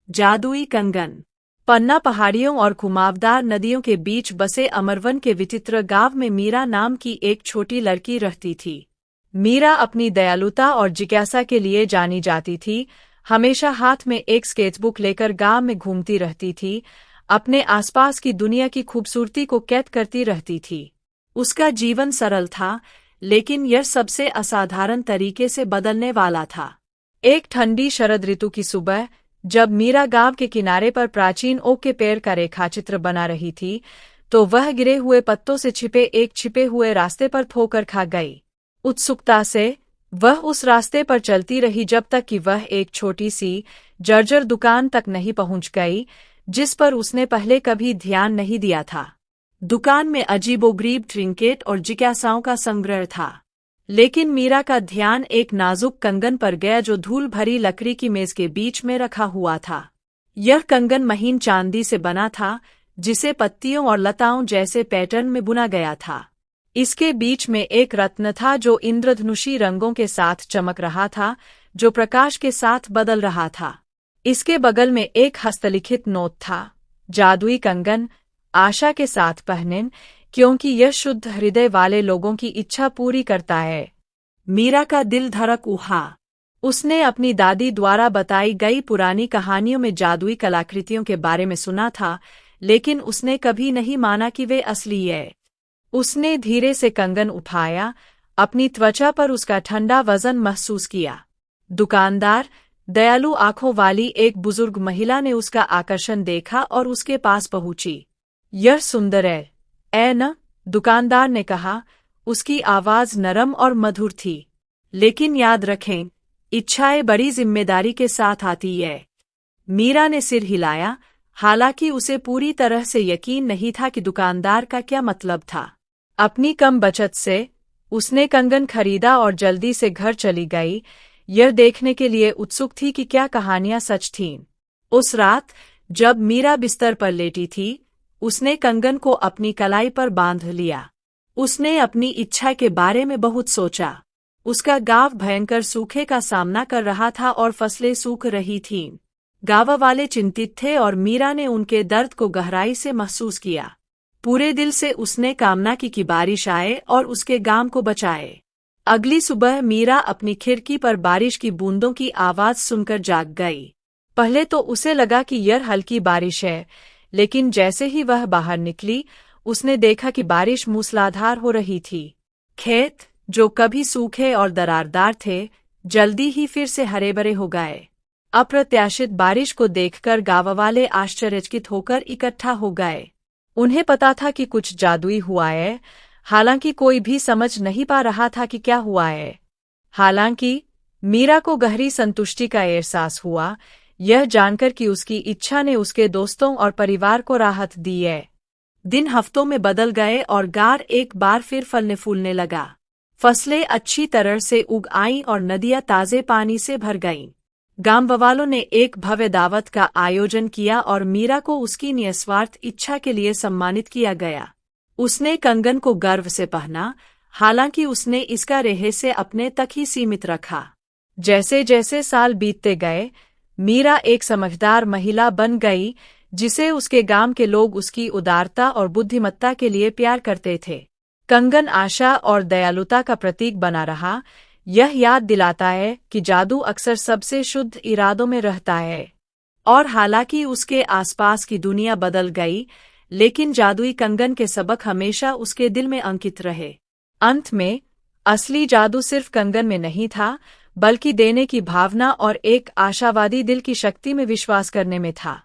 जादुई कंगन। पन्ना पहाड़ियों और घुमावदार नदियों के बीच बसे अमरवन के विचित्र गांव में मीरा नाम की एक छोटी लड़की रहती थी। मीरा अपनी दयालुता और जिज्ञासा के लिए जानी जाती थी। हमेशा हाथ में एक स्केचबुक लेकर गांव में घूमती रहती थी, अपने आसपास की दुनिया की खूबसूरती को कैद करती रहती थी। उसका जीवन सरल था, लेकिन यह सबसे असाधारण तरीके से बदलने वाला था। एक ठंडी शरद ऋतु की सुबह, जब मीरा गांव के किनारे पर प्राचीन ओक के पेड़ का रेखाचित्र बना रही थी, तो वह गिरे हुए पत्तों से छिपे हुए रास्ते पर ठोकर खा गई। उत्सुकता से वह उस रास्ते पर चलती रही जब तक कि वह एक छोटी सी जर्जर दुकान तक नहीं पहुंच गई, जिस पर उसने पहले कभी ध्यान नहीं दिया था। दुकान में अजीबोगरीब ट्रिंकेट और जिज्ञासाओं का संग्रह था, लेकिन मीरा का ध्यान एक नाजुक कंगन पर गया जो धूल भरी लकड़ी की मेज के बीच में रखा हुआ था। यह कंगन महीन चांदी से बना था, जिसे पत्तियों और लताओं जैसे पैटर्न में बुना गया था। इसके बीच में एक रत्न था जो इंद्रधनुषी रंगों के साथ चमक रहा था, जो प्रकाश के साथ बदल रहा था। इसके बगल में एक हस्तलिखित नोट था, जादुई कंगन, आशा के साथ पहनें, क्योंकि यह शुद्ध हृदय वाले लोगों की इच्छा पूरी करता है। मीरा का दिल धड़क उठा। उसने अपनी दादी द्वारा बताई गई पुरानी कहानियों में जादुई कलाकृतियों के बारे में सुना था, लेकिन उसने कभी नहीं माना कि वे असली है। उसने धीरे से कंगन उठाया, अपनी त्वचा पर उसका ठंडा वजन महसूस किया। दुकानदार, दयालु आंखों वाली एक बुजुर्ग महिला ने उसका आकर्षण देखा और उसके पास पहुंची। यह सुंदर है, ऐ न? दुकानदार ने कहा। उसकी आवाज नरम और मधुर थी। लेकिन याद रखें, इच्छाएं बड़ी जिम्मेदारी के साथ आती है। मीरा ने सिर हिलाया, हालांकि उसे पूरी तरह से यकीन नहीं था कि दुकानदार का क्या मतलब था। अपनी कम बचत से उसने कंगन खरीदा और जल्दी से घर चली गई, यह देखने के लिए उत्सुक थी कि क्या कहानियां सच थीं। उस रात, जब मीरा बिस्तर पर लेटी थी, उसने कंगन को अपनी कलाई पर बांध लिया। उसने अपनी इच्छा के बारे में बहुत सोचा। उसका गांव भयंकर सूखे का सामना कर रहा था और फसलें सूख रही थीं। गांव वाले चिंतित थे और मीरा ने उनके दर्द को गहराई से महसूस किया। पूरे दिल से उसने कामना की कि बारिश आए और उसके गांव को बचाए। अगली सुबह मीरा अपनी खिड़की पर बारिश की बूंदों की आवाज सुनकर जाग गई। पहले तो उसे लगा कि यह हल्की बारिश है, लेकिन जैसे ही वह बाहर निकली, उसने देखा कि बारिश मूसलाधार हो रही थी। खेत, जो कभी सूखे और दरारदार थे, जल्दी ही फिर से हरे भरे हो गए। अप्रत्याशित बारिश को देखकर गांव वाले आश्चर्यचकित होकर इकट्ठा हो गए। उन्हें पता था कि कुछ जादुई हुआ है, हालांकि कोई भी समझ नहीं पा रहा था कि क्या हुआ है। हालांकि मीरा को गहरी संतुष्टि का एहसास हुआ, यह जानकर कि उसकी इच्छा ने उसके दोस्तों और परिवार को राहत दी है। दिन हफ्तों में बदल गए और गार एक बार फिर फलने फूलने लगा। फसलें अच्छी तरह से उग आईं और नदियां ताजे पानी से भर गईं। गांव वालों ने एक भव्य दावत का आयोजन किया और मीरा को उसकी निस्वार्थ इच्छा के लिए सम्मानित किया गया। उसने कंगन को गर्व से पहना, हालांकि उसने इसका रहस्य अपने तक ही सीमित रखा। जैसे जैसे साल बीतते गए, मीरा एक समझदार महिला बन गई, जिसे उसके गांव के लोग उसकी उदारता और बुद्धिमत्ता के लिए प्यार करते थे। कंगन आशा और दयालुता का प्रतीक बना रहा। यह याद दिलाता है कि जादू अक्सर सबसे शुद्ध इरादों में रहता है। और हालांकि उसके आसपास की दुनिया बदल गई, लेकिन जादुई कंगन के सबक हमेशा उसके दिल में अंकित रहे। अंत में, असली जादू सिर्फ कंगन में नहीं था, बल्कि देने की भावना और एक आशावादी दिल की शक्ति में विश्वास करने में था।